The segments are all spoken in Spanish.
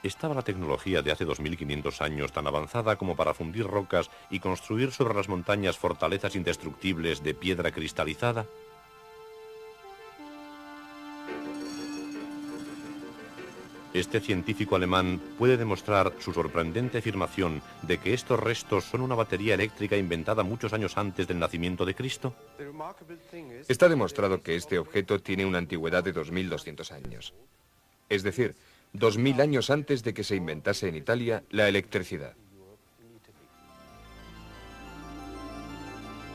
¿Estaba la tecnología de hace 2500 años tan avanzada como para fundir rocas y construir sobre las montañas fortalezas indestructibles de piedra cristalizada? Este científico alemán puede demostrar su sorprendente afirmación de que estos restos son una batería eléctrica inventada muchos años antes del nacimiento de Cristo. Está demostrado que este objeto tiene una antigüedad de 2200 años. Es decir, 2000 años antes de que se inventase en Italia la electricidad.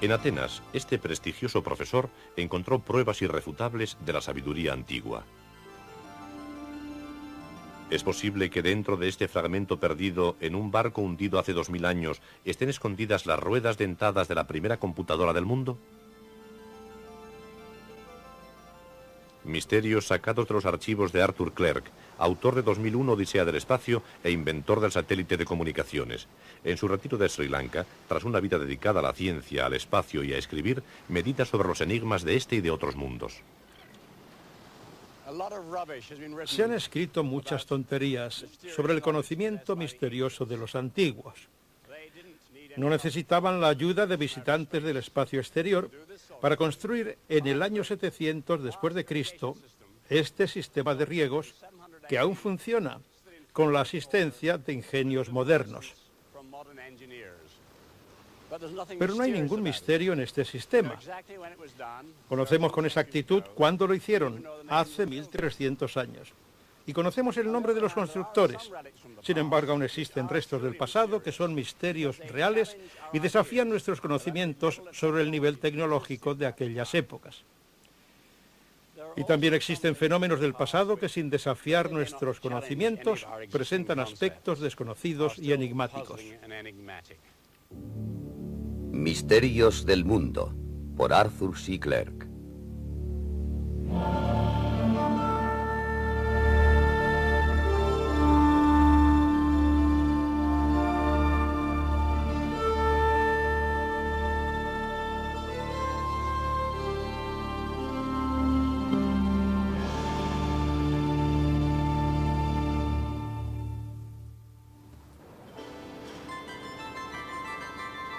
En Atenas, este prestigioso profesor encontró pruebas irrefutables de la sabiduría antigua. ¿Es posible que dentro de este fragmento perdido en un barco hundido hace 2000 años estén escondidas las ruedas dentadas de la primera computadora del mundo? Misterios sacados de los archivos de Arthur Clarke, autor de 2001 Odisea del Espacio e inventor del satélite de comunicaciones. En su retiro de Sri Lanka, tras una vida dedicada a la ciencia, al espacio y a escribir, medita sobre los enigmas de este y de otros mundos. Se han escrito muchas tonterías sobre el conocimiento misterioso de los antiguos. No necesitaban la ayuda de visitantes del espacio exterior para construir en el año 700 después de Cristo este sistema de riegos que aún funciona con la asistencia de ingenios modernos. Pero no hay ningún misterio en este sistema. Conocemos con exactitud cuándo lo hicieron, hace 1300 años. Y conocemos el nombre de los constructores. Sin embargo, aún existen restos del pasado que son misterios reales y desafían nuestros conocimientos sobre el nivel tecnológico de aquellas épocas. Y también existen fenómenos del pasado que, sin desafiar nuestros conocimientos, presentan aspectos desconocidos y enigmáticos. Misterios del mundo, por Arthur C. Clarke.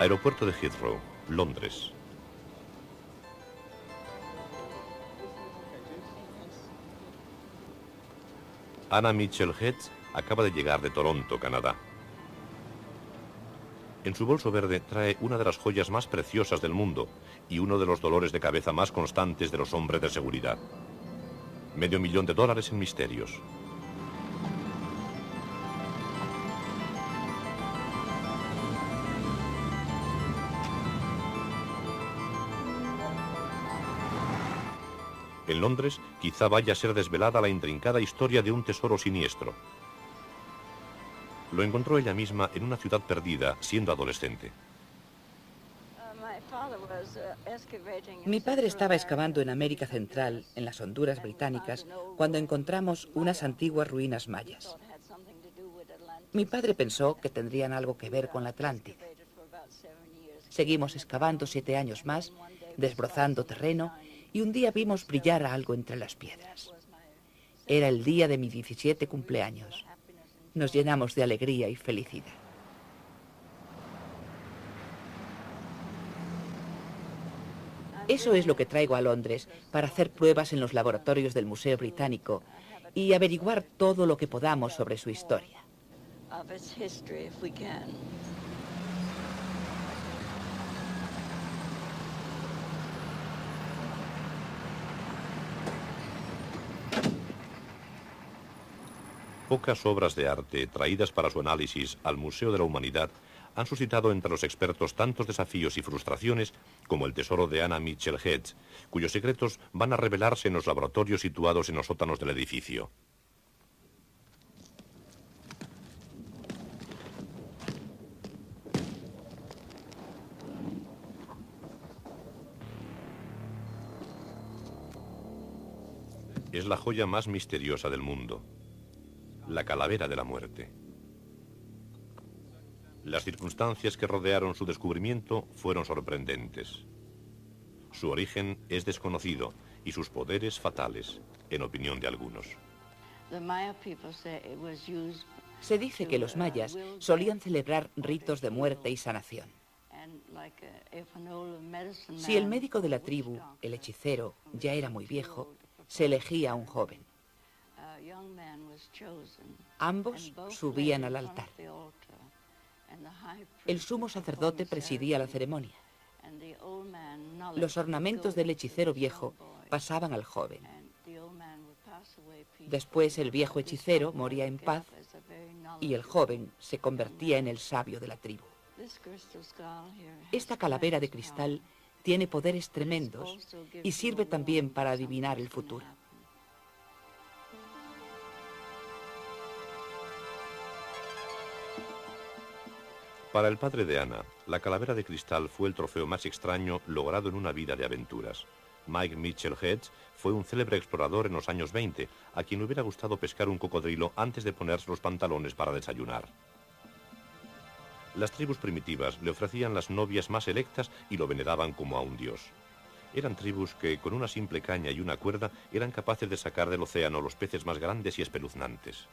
Aeropuerto de Heathrow, Londres. Anna Mitchell Hedges acaba de llegar de Toronto, Canadá. En su bolso verde trae una de las joyas más preciosas del mundo y uno de los dolores de cabeza más constantes de los hombres de seguridad. $500,000 en misterios. En Londres, quizá vaya a ser desvelada la intrincada historia de un tesoro siniestro. Lo encontró ella misma en una ciudad perdida, siendo adolescente. Mi padre estaba excavando en América Central, en las Honduras británicas, cuando encontramos unas antiguas ruinas mayas. Mi padre pensó que tendrían algo que ver con la Atlántida. Seguimos excavando 7 años más, desbrozando terreno, y un día vimos brillar algo entre las piedras. Era el día de mi 17 cumpleaños. Nos llenamos de alegría y felicidad. Eso es lo que traigo a Londres para hacer pruebas en los laboratorios del Museo Británico y averiguar todo lo que podamos sobre su historia. Pocas obras de arte traídas para su análisis al Museo de la Humanidad han suscitado entre los expertos tantos desafíos y frustraciones como el tesoro de Anna Mitchell Hedges, cuyos secretos van a revelarse en los laboratorios situados en los sótanos del edificio. Es la joya más misteriosa del mundo. La calavera de la muerte. Las circunstancias que rodearon su descubrimiento fueron sorprendentes. Su origen es desconocido y sus poderes fatales, en opinión de algunos. Se dice que los mayas solían celebrar ritos de muerte y sanación. Si el médico de la tribu, el hechicero, ya era muy viejo, se elegía a un joven. Ambos subían al altar. El sumo sacerdote presidía la ceremonia. Los ornamentos del hechicero viejo pasaban al joven. Después el viejo hechicero moría en paz y el joven se convertía en el sabio de la tribu. Esta calavera de cristal tiene poderes tremendos y sirve también para adivinar el futuro. Para el padre de Anna, la calavera de cristal fue el trofeo más extraño logrado en una vida de aventuras. Mike Mitchell Hedges fue un célebre explorador en los años 20, a quien le hubiera gustado pescar un cocodrilo antes de ponerse los pantalones para desayunar. Las tribus primitivas le ofrecían las novias más selectas y lo veneraban como a un dios. Eran tribus que, con una simple caña y una cuerda, eran capaces de sacar del océano los peces más grandes y espeluznantes.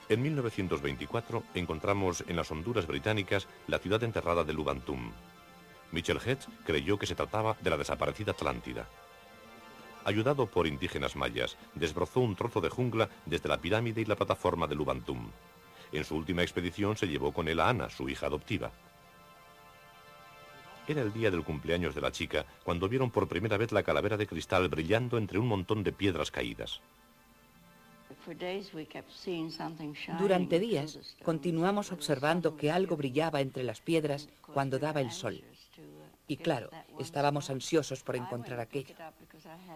En 1924 encontramos en las Honduras británicas la ciudad enterrada de Lubantum. Mitchell Hedges creyó que se trataba de la desaparecida Atlántida. Ayudado por indígenas mayas, desbrozó un trozo de jungla desde la pirámide y la plataforma de Lubantum. En su última expedición se llevó con él a Ana, su hija adoptiva. Era el día del cumpleaños de la chica cuando vieron por primera vez la calavera de cristal brillando entre un montón de piedras caídas. Durante días continuamos observando que algo brillaba entre las piedras cuando daba el sol. Y claro, estábamos ansiosos por encontrar aquello.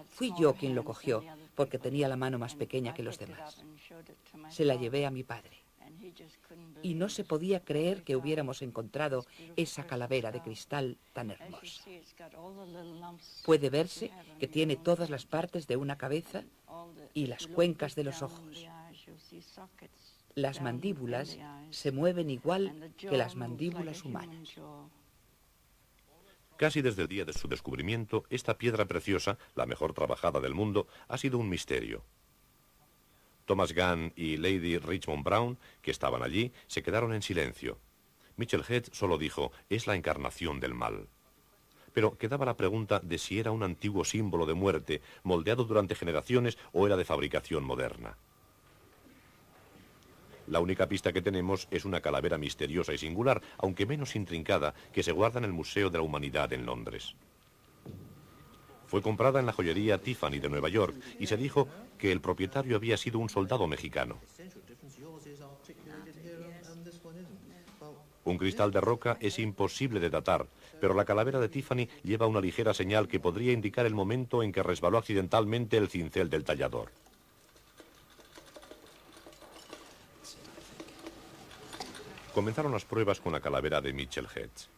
Fui yo quien lo cogió, porque tenía la mano más pequeña que los demás. Se la llevé a mi padre. Y no se podía creer que hubiéramos encontrado esa calavera de cristal tan hermosa. Puede verse que tiene todas las partes de una cabeza y las cuencas de los ojos. Las mandíbulas se mueven igual que las mandíbulas humanas. Casi desde el día de su descubrimiento, esta piedra preciosa, la mejor trabajada del mundo, ha sido un misterio. Thomas Gunn y Lady Richmond Brown, que estaban allí, se quedaron en silencio. Mitchell Hedges solo dijo, es la encarnación del mal. Pero quedaba la pregunta de si era un antiguo símbolo de muerte, moldeado durante generaciones o era de fabricación moderna. La única pista que tenemos es una calavera misteriosa y singular, aunque menos intrincada, que se guarda en el Museo de la Humanidad en Londres. Fue comprada en la joyería Tiffany de Nueva York y se dijo que el propietario había sido un soldado mexicano. Un cristal de roca es imposible de datar, pero la calavera de Tiffany lleva una ligera señal que podría indicar el momento en que resbaló accidentalmente el cincel del tallador. Comenzaron las pruebas con la calavera de Mitchell Hedges.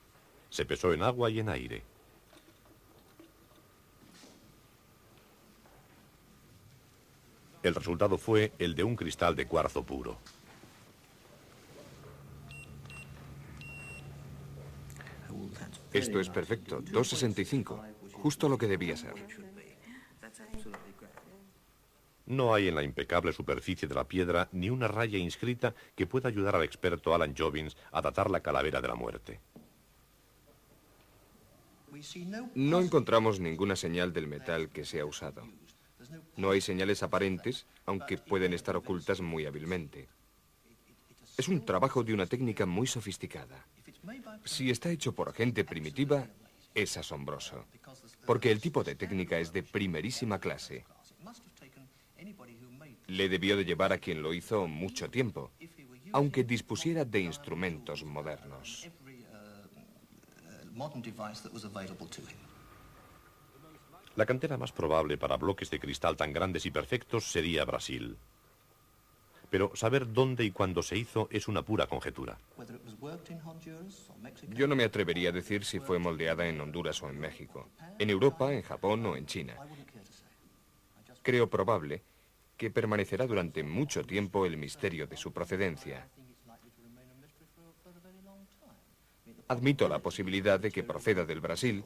Se pesó en agua y en aire. El resultado fue el de un cristal de cuarzo puro. Esto es perfecto, 2,65, justo lo que debía ser. No hay en la impecable superficie de la piedra ni una raya inscrita que pueda ayudar al experto Alan Jobbins a datar la calavera de la muerte. No encontramos ninguna señal del metal que se ha usado. No hay señales aparentes, aunque pueden estar ocultas muy hábilmente. Es un trabajo de una técnica muy sofisticada. Si está hecho por gente primitiva, es asombroso, porque el tipo de técnica es de primerísima clase. Le debió de llevar a quien lo hizo mucho tiempo, aunque dispusiera de instrumentos modernos. La cantera más probable para bloques de cristal tan grandes y perfectos sería Brasil. Pero saber dónde y cuándo se hizo es una pura conjetura. Yo no me atrevería a decir si fue moldeada en Honduras o en México, en Europa, en Japón o en China. Creo probable que permanecerá durante mucho tiempo el misterio de su procedencia. Admito la posibilidad de que proceda del Brasil,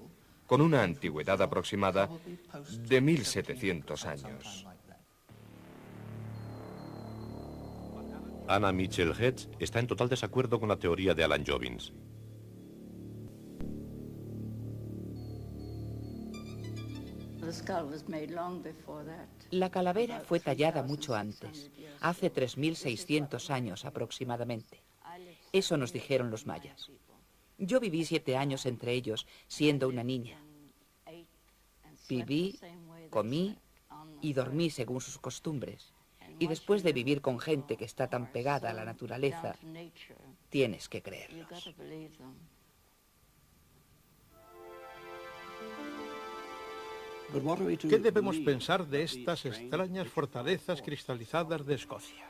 con una antigüedad aproximada de 1700 años. Anna Mitchell Hedges está en total desacuerdo con la teoría de Alan Jobbins. La calavera fue tallada mucho antes, hace 3.600 años aproximadamente. Eso nos dijeron los mayas. Yo viví 7 años entre ellos, siendo una niña. Viví, comí y dormí según sus costumbres. Y después de vivir con gente que está tan pegada a la naturaleza, tienes que creerlos. ¿Qué debemos pensar de estas extrañas fortalezas cristalizadas de Escocia?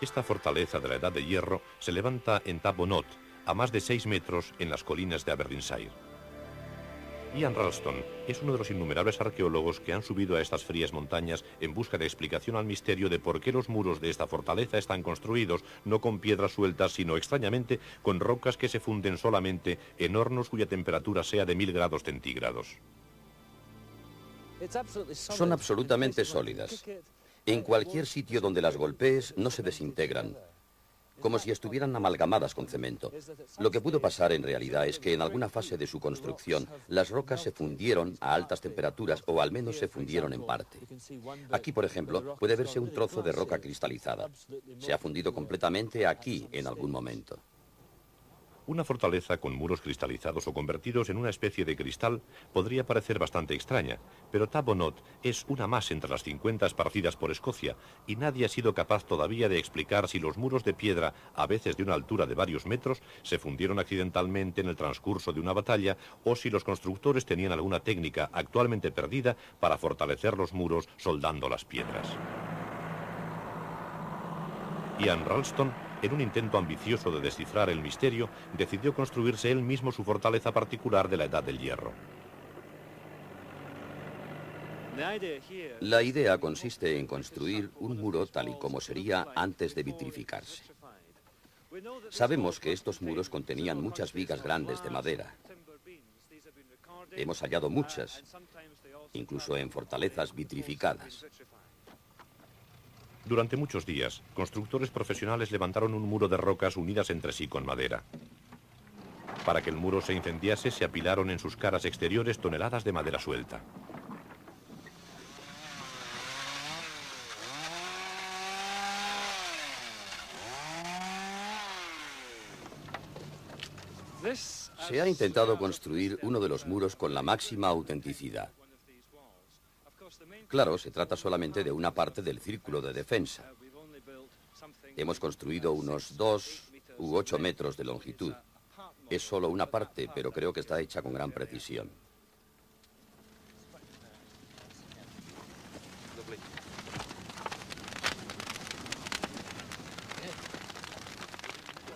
Esta fortaleza de la Edad de Hierro se levanta en Tabonot, a más de 6 metros en las colinas de Aberdeenshire. Ian Ralston es uno de los innumerables arqueólogos que han subido a estas frías montañas en busca de explicación al misterio de por qué los muros de esta fortaleza están construidos no con piedras sueltas, sino extrañamente con rocas que se funden solamente en hornos cuya temperatura sea de 1000 grados centígrados. Son absolutamente sólidas. En cualquier sitio donde las golpees no se desintegran, como si estuvieran amalgamadas con cemento. Lo que pudo pasar en realidad es que en alguna fase de su construcción las rocas se fundieron a altas temperaturas o al menos se fundieron en parte. Aquí, por ejemplo, puede verse un trozo de roca cristalizada. Se ha fundido completamente aquí en algún momento. Una fortaleza con muros cristalizados o convertidos en una especie de cristal podría parecer bastante extraña, pero Tabonot es una más entre las 50 esparcidas por Escocia y nadie ha sido capaz todavía de explicar si los muros de piedra, a veces de una altura de varios metros, se fundieron accidentalmente en el transcurso de una batalla o si los constructores tenían alguna técnica actualmente perdida para fortalecer los muros soldando las piedras. Ian Ralston, en un intento ambicioso de descifrar el misterio, decidió construirse él mismo su fortaleza particular de la Edad del Hierro. La idea consiste en construir un muro tal y como sería antes de vitrificarse. Sabemos que estos muros contenían muchas vigas grandes de madera. Hemos hallado muchas, incluso en fortalezas vitrificadas. Durante muchos días, constructores profesionales levantaron un muro de rocas unidas entre sí con madera. Para que el muro se incendiase, se apilaron en sus caras exteriores toneladas de madera suelta. Se ha intentado construir uno de los muros con la máxima autenticidad. Claro, se trata solamente de una parte del círculo de defensa. Hemos construido unos 2 u 8 metros de longitud. Es solo una parte, pero creo que está hecha con gran precisión.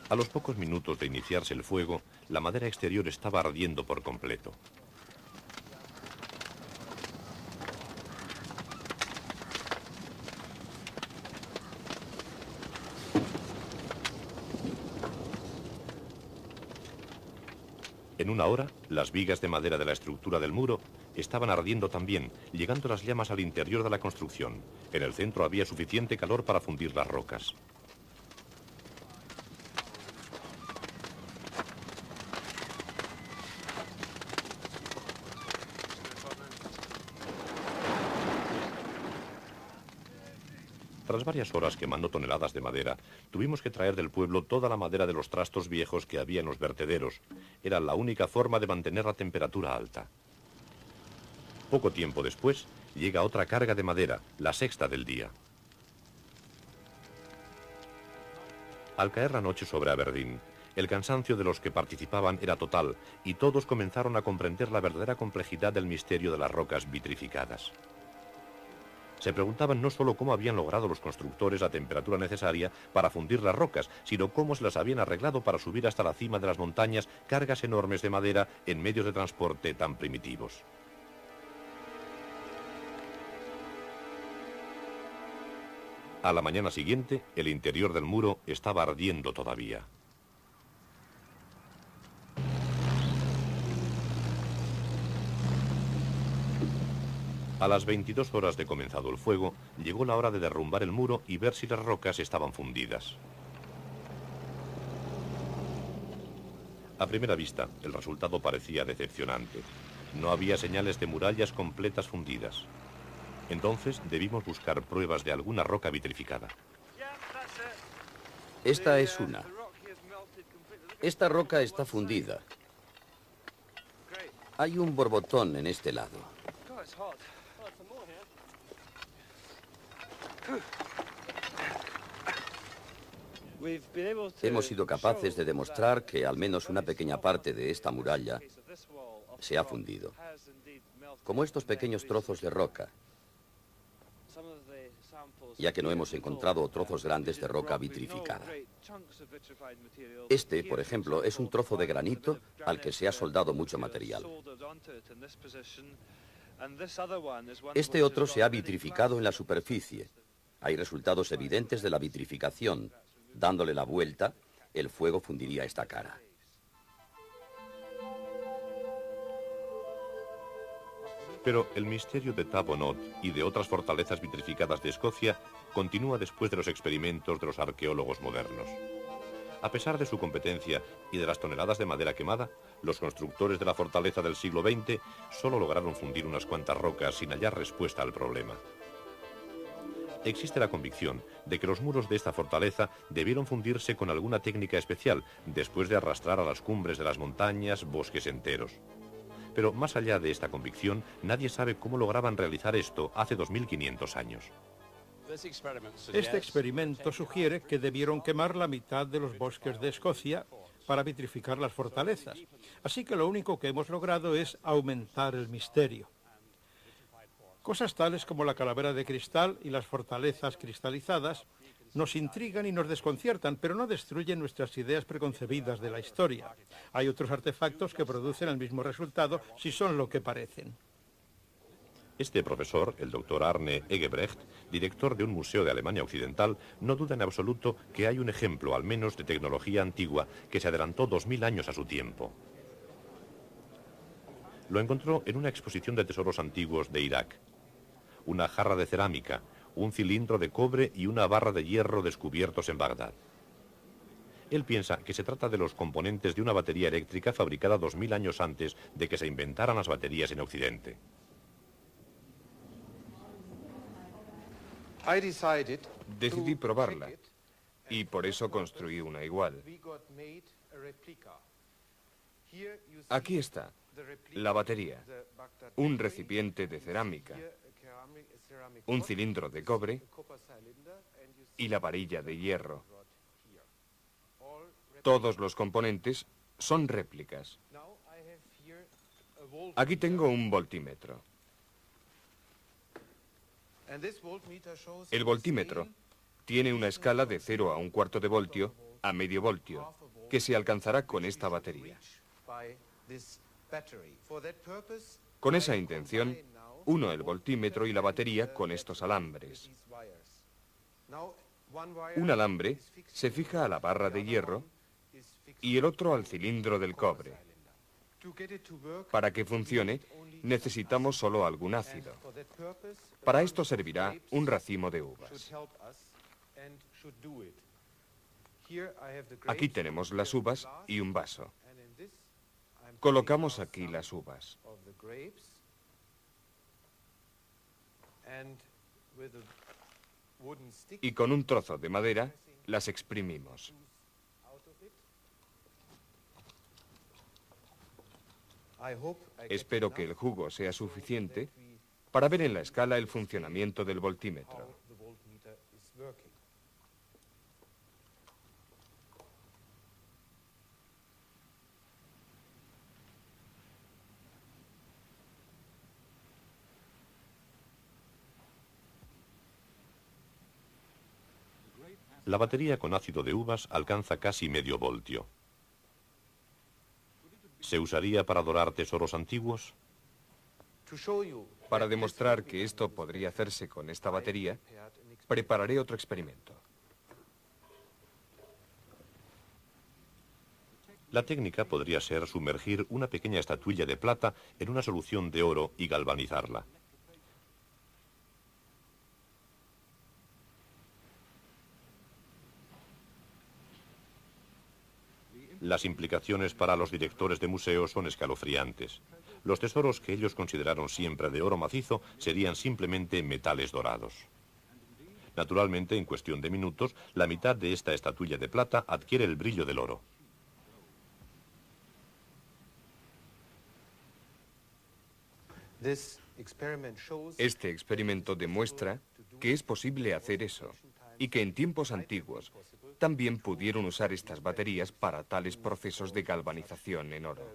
A los pocos minutos de iniciarse el fuego, la madera exterior estaba ardiendo por completo. En una hora, las vigas de madera de la estructura del muro estaban ardiendo también, llegando las llamas al interior de la construcción. En el centro había suficiente calor para fundir las rocas. Tras varias horas quemando toneladas de madera, tuvimos que traer del pueblo toda la madera de los trastos viejos que había en los vertederos. Era la única forma de mantener la temperatura alta. Poco tiempo después, llega otra carga de madera, la sexta del día. Al caer la noche sobre Aberdeen, el cansancio de los que participaban era total y todos comenzaron a comprender la verdadera complejidad del misterio de las rocas vitrificadas. Se preguntaban no solo cómo habían logrado los constructores la temperatura necesaria para fundir las rocas, sino cómo se las habían arreglado para subir hasta la cima de las montañas cargas enormes de madera en medios de transporte tan primitivos. A la mañana siguiente, el interior del muro estaba ardiendo todavía. A las 22 horas de comenzado el fuego, llegó la hora de derrumbar el muro y ver si las rocas estaban fundidas. A primera vista, el resultado parecía decepcionante. No había señales de murallas completas fundidas. Entonces debimos buscar pruebas de alguna roca vitrificada. Esta es una. Esta roca está fundida. Hay un borbotón en este lado. Hemos sido capaces de demostrar que al menos una pequeña parte de esta muralla se ha fundido, como estos pequeños trozos de roca, ya que no hemos encontrado trozos grandes de roca vitrificada. Este, por ejemplo, es un trozo de granito al que se ha soldado mucho material. Este otro se ha vitrificado en la superficie. Hay resultados evidentes de la vitrificación. Dándole la vuelta, el fuego fundiría esta cara. Pero el misterio de Tabonot y de otras fortalezas vitrificadas de Escocia continúa después de los experimentos de los arqueólogos modernos. A pesar de su competencia y de las toneladas de madera quemada, los constructores de la fortaleza del siglo XX solo lograron fundir unas cuantas rocas sin hallar respuesta al problema. Existe la convicción de que los muros de esta fortaleza debieron fundirse con alguna técnica especial después de arrastrar a las cumbres de las montañas bosques enteros. Pero más allá de esta convicción, nadie sabe cómo lograban realizar esto hace 2500 años. Este experimento sugiere que debieron quemar la mitad de los bosques de Escocia para vitrificar las fortalezas. Así que lo único que hemos logrado es aumentar el misterio. Cosas tales como la calavera de cristal y las fortalezas cristalizadas nos intrigan y nos desconciertan, pero no destruyen nuestras ideas preconcebidas de la historia. Hay otros artefactos que producen el mismo resultado si son lo que parecen. Este profesor, el doctor Arne Egebrecht, director de un museo de Alemania Occidental, no duda en absoluto que hay un ejemplo, al menos, de tecnología antigua que se adelantó 2000 años a su tiempo. Lo encontró en una exposición de tesoros antiguos de Irak. Una jarra de cerámica, un cilindro de cobre y una barra de hierro descubiertos en Bagdad. Él piensa que se trata de los componentes de una batería eléctrica fabricada 2000 años antes de que se inventaran las baterías en Occidente. Decidí probarla y por eso construí una igual. Aquí está, la batería, un recipiente de cerámica, un cilindro de cobre y la varilla de hierro. Todos los componentes son réplicas. Aquí tengo un voltímetro. El voltímetro tiene una escala de 0 a 1/4 de voltio a medio voltio, que se alcanzará con esta batería. Con esa intención, uno el voltímetro y la batería con estos alambres. Un alambre se fija a la barra de hierro y el otro al cilindro del cobre. Para que funcione, necesitamos solo algún ácido. Para esto servirá un racimo de uvas. Aquí tenemos las uvas y un vaso. Colocamos aquí las uvas. Y con un trozo de madera las exprimimos. Espero que el jugo sea suficiente para ver en la escala el funcionamiento del voltímetro. La batería con ácido de uvas alcanza casi medio voltio. ¿Se usaría para adorar tesoros antiguos? Para demostrar que esto podría hacerse con esta batería, prepararé otro experimento. La técnica podría ser sumergir una pequeña estatuilla de plata en una solución de oro y galvanizarla. Las implicaciones para los directores de museos son escalofriantes. Los tesoros que ellos consideraron siempre de oro macizo serían simplemente metales dorados. Naturalmente, en cuestión de minutos, la mitad de esta estatuilla de plata adquiere el brillo del oro. Este experimento demuestra que es posible hacer eso y que en tiempos antiguos también pudieron usar estas baterías para tales procesos de galvanización en oro.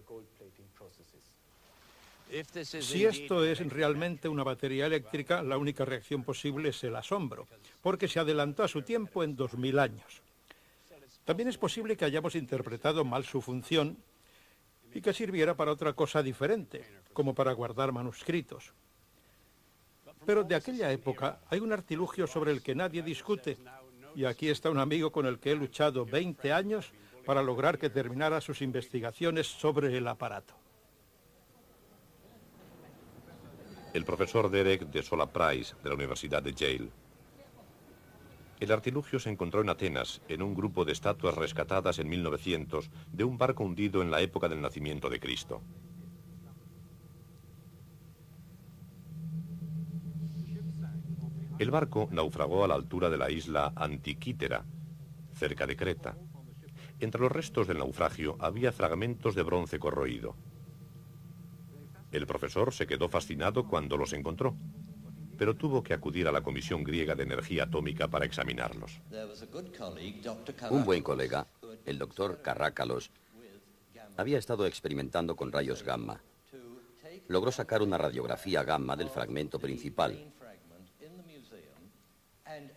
Si esto es realmente una batería eléctrica, la única reacción posible es el asombro, porque se adelantó a su tiempo en 2000 años. También es posible que hayamos interpretado mal su función y que sirviera para otra cosa diferente, como para guardar manuscritos. Pero de aquella época hay un artilugio sobre el que nadie discute, y aquí está un amigo con el que he luchado 20 años para lograr que terminara sus investigaciones sobre el aparato. El profesor Derek de Sola Price, de la Universidad de Yale. El artilugio se encontró en Atenas, en un grupo de estatuas rescatadas en 1900 de un barco hundido en la época del nacimiento de Cristo. El barco naufragó a la altura de la isla Antiquítera, cerca de Creta. Entre los restos del naufragio había fragmentos de bronce corroído. El profesor se quedó fascinado cuando los encontró, pero tuvo que acudir a la Comisión Griega de Energía Atómica para examinarlos. Un buen colega, el doctor Carrácalos, había estado experimentando con rayos gamma. Logró sacar una radiografía gamma del fragmento principal.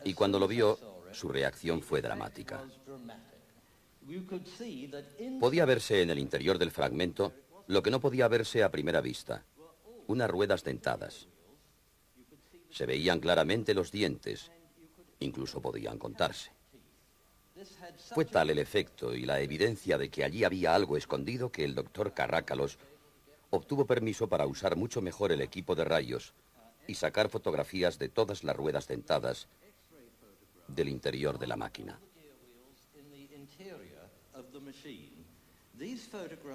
Y cuando lo vio, su reacción fue dramática. Podía verse en el interior del fragmento lo que no podía verse a primera vista: unas ruedas dentadas. Se veían claramente los dientes, incluso podían contarse. Fue tal el efecto y la evidencia de que allí había algo escondido que el doctor Carrácalos obtuvo permiso para usar mucho mejor el equipo de rayos y sacar fotografías de todas las ruedas dentadas del interior de la máquina.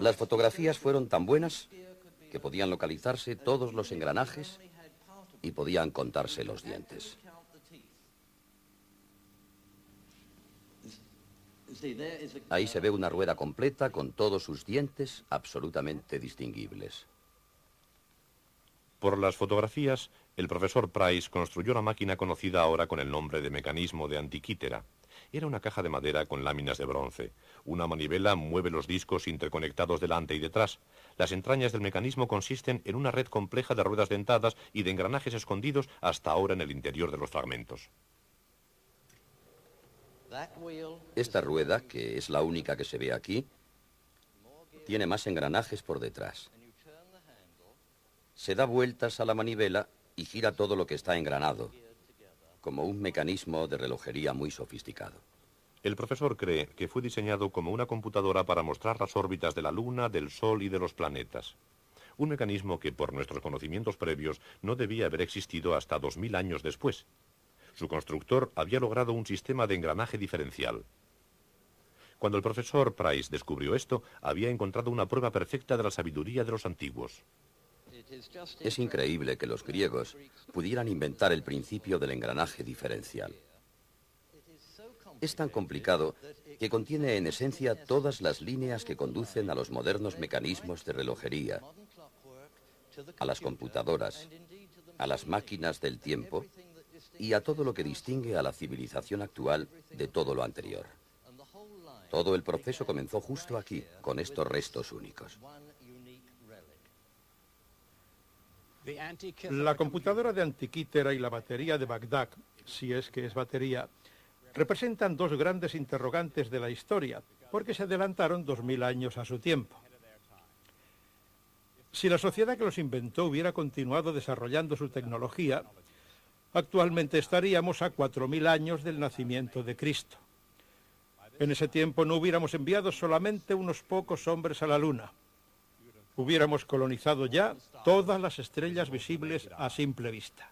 Las fotografías fueron tan buenas que podían localizarse todos los engranajes y podían contarse los dientes. Ahí se ve una rueda completa con todos sus dientes absolutamente distinguibles. Por las fotografías, el profesor Price construyó la máquina conocida ahora con el nombre de mecanismo de Antiquítera. Era una caja de madera con láminas de bronce. Una manivela mueve los discos interconectados delante y detrás. Las entrañas del mecanismo consisten en una red compleja de ruedas dentadas y de engranajes escondidos hasta ahora en el interior de los fragmentos. Esta rueda, que es la única que se ve aquí, tiene más engranajes por detrás. Se da vueltas a la manivela y gira todo lo que está engranado, como un mecanismo de relojería muy sofisticado. El profesor cree que fue diseñado como una computadora para mostrar las órbitas de la Luna, del Sol y de los planetas. Un mecanismo que, por nuestros conocimientos previos, no debía haber existido hasta 2000 años después. Su constructor había logrado un sistema de engranaje diferencial. Cuando el profesor Price descubrió esto, había encontrado una prueba perfecta de la sabiduría de los antiguos. Es increíble que los griegos pudieran inventar el principio del engranaje diferencial. Es tan complicado que contiene en esencia todas las líneas que conducen a los modernos mecanismos de relojería, a las computadoras, a las máquinas del tiempo y a todo lo que distingue a la civilización actual de todo lo anterior. Todo el proceso comenzó justo aquí, con estos restos únicos. La computadora de Antiquítera y la batería de Bagdad, si es que es batería, representan dos grandes interrogantes de la historia, porque se adelantaron 2000 años a su tiempo. Si la sociedad que los inventó hubiera continuado desarrollando su tecnología, actualmente estaríamos a 4000 años del nacimiento de Cristo. En ese tiempo no hubiéramos enviado solamente unos pocos hombres a la Luna. Hubiéramos colonizado ya todas las estrellas visibles a simple vista.